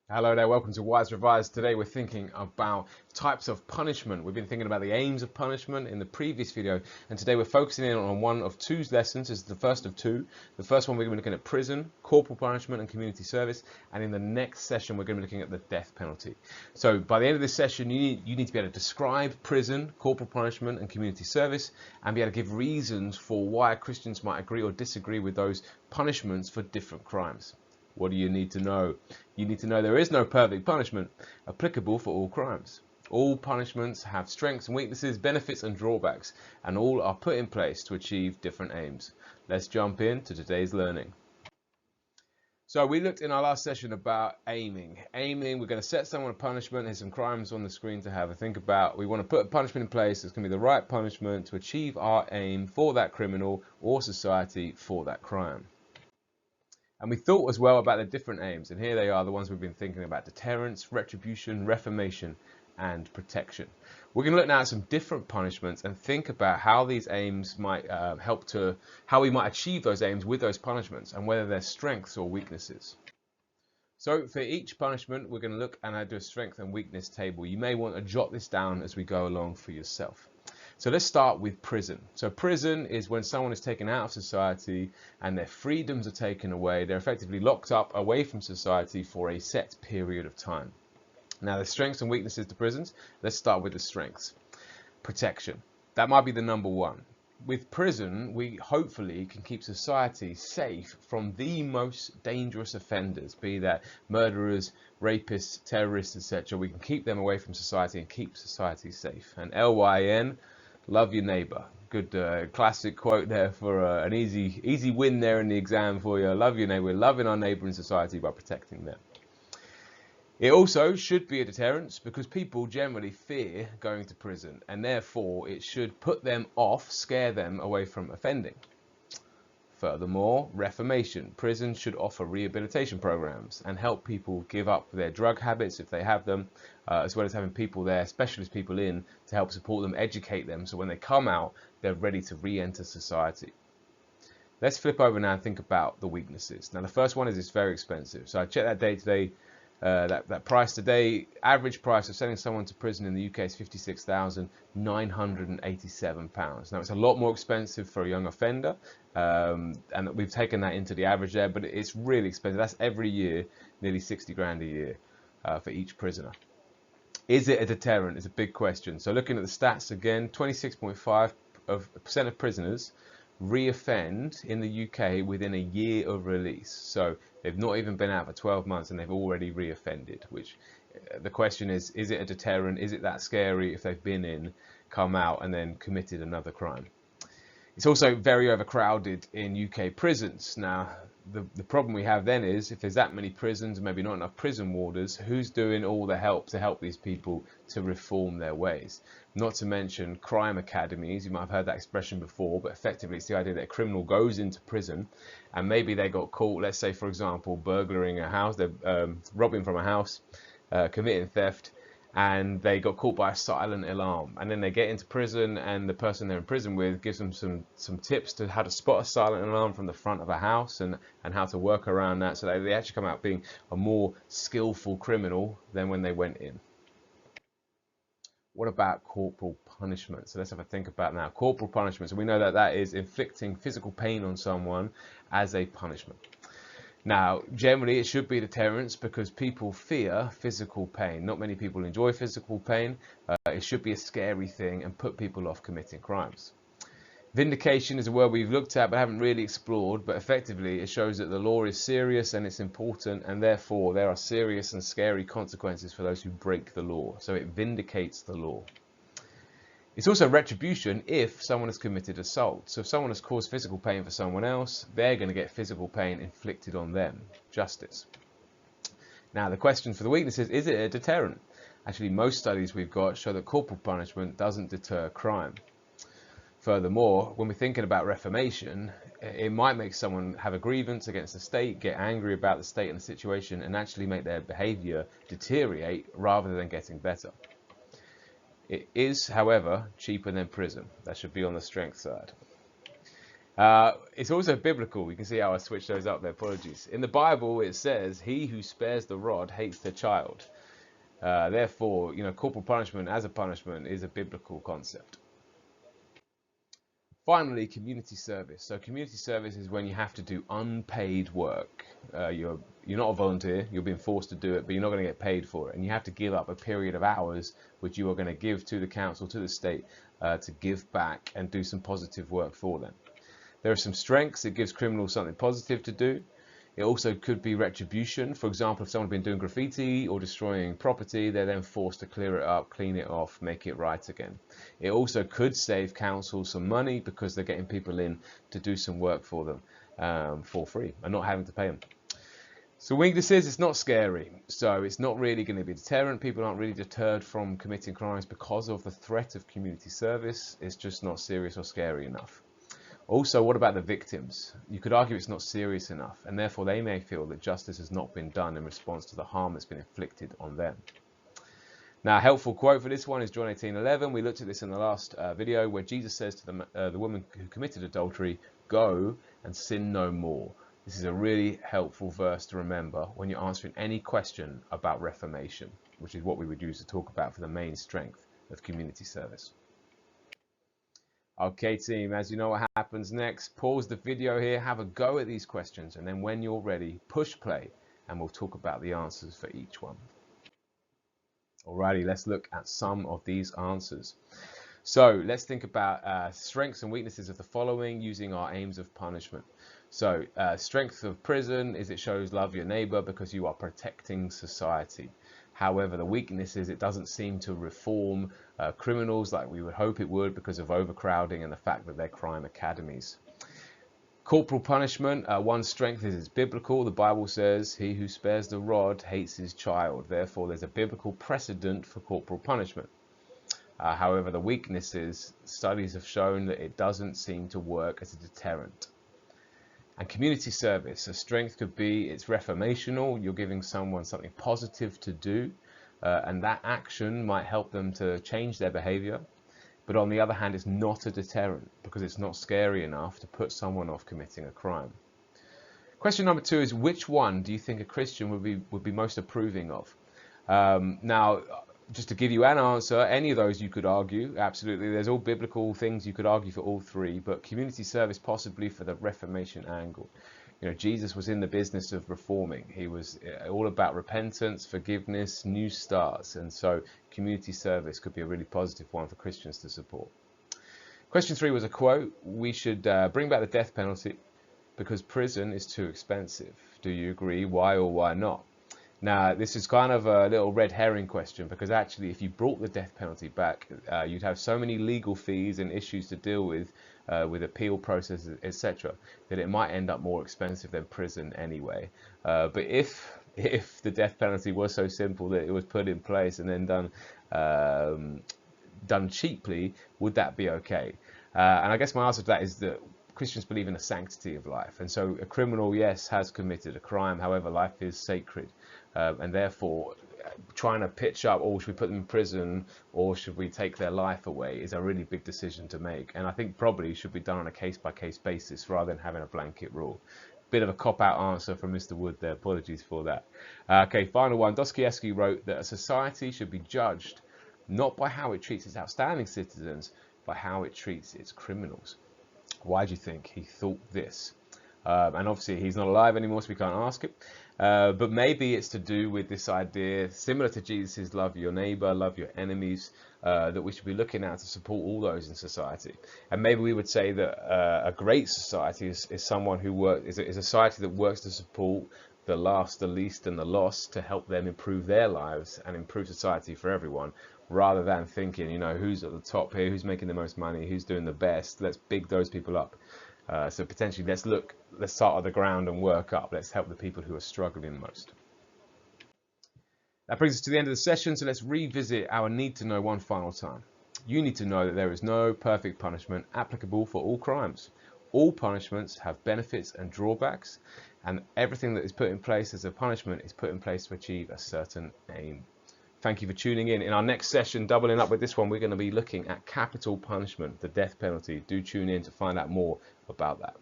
Hello there, welcome to Wise Revised. Today we're thinking about types of punishment. We've been thinking about the aims of punishment in the previous video, and today we're focusing in on one of two lessons. This is the first of two. The first one we're going to be looking at prison, corporal punishment and community service, and in the next session we're going to be looking at the death penalty. So by the end of this session you need to be able to describe prison, corporal punishment and community service, and be able to give reasons for why Christians might agree or disagree with those punishments for different crimes. What do you need to know? You need to know there is no perfect punishment applicable for all crimes. All punishments have strengths and weaknesses, benefits and drawbacks, and all are put in place to achieve different aims. Let's jump into today's learning. So we looked in our last session about aiming. Aiming, we're going to set someone a punishment. There's some crimes on the screen to have a think about. We want to put a punishment in place that's going to be the right punishment to achieve our aim for that criminal or society for that crime. And we thought as well about the different aims, and here they are, the ones we've been thinking about: deterrence, retribution, reformation, and protection. We're going to look now at some different punishments and think about how these aims might how we might achieve those aims with those punishments, and whether they're strengths or weaknesses. So for each punishment, we're going to look and do a strength and weakness table. You may want to jot this down as we go along for yourself. So let's start with prison. So prison is when someone is taken out of society and their freedoms are taken away. They're effectively locked up away from society for a set period of time. Now, the strengths and weaknesses to prisons. Let's start with the strengths. Protection. That might be the number one. With prison, we hopefully can keep society safe from the most dangerous offenders, be that murderers, rapists, terrorists, etc. We can keep them away from society and keep society safe. And LYN, love your neighbor. Good classic quote there for an easy win there in the exam for you. Love your neighbor. We're loving our neighbor in society by protecting them. It also should be a deterrence because people generally fear going to prison, and therefore it should put them off, scare them away from offending. Furthermore, reformation. Prisons should offer rehabilitation programs and help people give up their drug habits if they have them, as well as having people there, specialist people in, to help support them, educate them, so when they come out, they're ready to re-enter society. Let's flip over now and think about the weaknesses. Now, the first one is it's very expensive. So I checked that day today. That price today, average price of sending someone to prison in the UK is £56,987. Now, it's a lot more expensive for a young offender, and we've taken that into the average there, but it's really expensive. That's every year, nearly 60 grand a year for each prisoner. Is it a deterrent? Is a big question. So looking at the stats again, 26.5% of prisoners reoffend in the UK within a year of release. So they've not even been out for 12 months and they've already reoffended, which the question is it a deterrent? Is it that scary if they've been in, come out and then committed another crime? It's also very overcrowded in UK prisons. Now, the problem we have then is if there's that many prisons, maybe not enough prison warders, who's doing all the help to help these people to reform their ways? Not to mention crime academies. You might have heard that expression before, but effectively it's the idea that a criminal goes into prison and maybe they got caught, let's say for example, burglaring a house, they're robbing from a house, committing theft, and they got caught by a silent alarm, and then they get into prison and the person they're in prison with gives them some tips to how to spot a silent alarm from the front of a house and how to work around that, so they actually come out being a more skillful criminal than when they went in. What about corporal punishment? So let's have a think about now. Corporal punishment, so we know that that is inflicting physical pain on someone as a punishment. Now, generally, it should be a deterrence because people fear physical pain. Not many people enjoy physical pain. It should be a scary thing and put people off committing crimes. Vindication is a word we've looked at but haven't really explored, but effectively it shows that the law is serious and it's important, and therefore there are serious and scary consequences for those who break the law. So it vindicates the law. It's also retribution if someone has committed assault. So if someone has caused physical pain for someone else, they're going to get physical pain inflicted on them. Justice. Now the question for the weakness is it a deterrent? Actually, most studies we've got show that corporal punishment doesn't deter crime. Furthermore, when we're thinking about reformation, it might make someone have a grievance against the state, get angry about the state and the situation, and actually make their behaviour deteriorate rather than getting better. It is, however, cheaper than prison. That should be on the strength side. It's also biblical. You can see how I switched those up there. Apologies. In the Bible, it says, "He who spares the rod hates the child." Therefore, corporal punishment as a punishment is a biblical concept. Finally, community service. So community service is when you have to do unpaid work. You're not a volunteer, you're being forced to do it, but you're not going to get paid for it. And you have to give up a period of hours which you are going to give to the council, to the state, to give back and do some positive work for them. There are some strengths. It gives criminals something positive to do. It also could be retribution. For example, if someone's been doing graffiti or destroying property, they're then forced to clear it up, clean it off, make it right again. It also could save council some money because they're getting people in to do some work for them for free and not having to pay them. So weaknesses, it's not scary. So it's not really going to be a deterrent. People aren't really deterred from committing crimes because of the threat of community service. It's just not serious or scary enough. Also, what about the victims? You could argue it's not serious enough, and therefore they may feel that justice has not been done in response to the harm that's been inflicted on them. Now, a helpful quote for this one is John 18:11. We looked at this in the last video, where Jesus says to the woman who committed adultery, "Go and sin no more." This is a really helpful verse to remember when you're answering any question about reformation, which is what we would use to talk about for the main strength of community service. Okay team, as you know what happens next, pause the video here, have a go at these questions, and then when you're ready, push play and we'll talk about the answers for each one. Alrighty, let's look at some of these answers. So let's think about strengths and weaknesses of the following using our aims of punishment. So strength of prison is it shows love your neighbor because you are protecting society. However, the weakness is it doesn't seem to reform criminals like we would hope it would because of overcrowding and the fact that they're crime academies. Corporal punishment, one strength is it's biblical. The Bible says, "He who spares the rod hates his child." Therefore, there's a biblical precedent for corporal punishment. However, the weakness is studies have shown that it doesn't seem to work as a deterrent. And community service, a strength could be it's reformational. You're giving someone something positive to do, and that action might help them to change their behavior. But on the other hand, it's not a deterrent because it's not scary enough to put someone off committing a crime. Question number 2 is, which one do you think a Christian would be most approving of? Now, just to give you an answer, any of those you could argue, absolutely. There's all biblical things you could argue for all three, but community service possibly for the Reformation angle. Jesus was in the business of reforming. He was all about repentance, forgiveness, new starts, and so community service could be a really positive one for Christians to support. Question 3 was a quote. We should bring back the death penalty because prison is too expensive. Do you agree? Why or why not? Now, this is kind of a little red herring question because actually if you brought the death penalty back, you'd have so many legal fees and issues to deal with appeal processes, etc., that it might end up more expensive than prison anyway. But if the death penalty was so simple that it was put in place and then done cheaply, would that be okay? And I guess my answer to that is that Christians believe in the sanctity of life, and so a criminal, yes, has committed a crime. However, life is sacred, and therefore trying to pitch up, oh, should we put them in prison or should we take their life away, is a really big decision to make, and I think probably should be done on a case-by-case basis rather than having a blanket rule. Bit of a cop-out answer from Mr. Wood there, apologies for that. Okay, final one. Dostoevsky wrote that a society should be judged not by how it treats its outstanding citizens, by how it treats its criminals. Why do you think he thought this? And obviously he's not alive anymore, so we can't ask him. But maybe it's to do with this idea, similar to Jesus' love your neighbor, love your enemies, that we should be looking at to support all those in society. And maybe we would say that a great society is someone who is a society that works to support the last, the least, and the lost to help them improve their lives and improve society for everyone, rather than thinking, who's at the top here, who's making the most money, who's doing the best, let's big those people up. So potentially let's start at the ground and work up. Let's help the people who are struggling most. That brings us to the end of the session, so let's revisit our need to know one final time. You need to know that there is no perfect punishment applicable for all crimes. All punishments have benefits and drawbacks, and everything that is put in place as a punishment is put in place to achieve a certain aim. Thank you for tuning in. In our next session, doubling up with this one, we're going to be looking at capital punishment, the death penalty. Do tune in to find out more about that.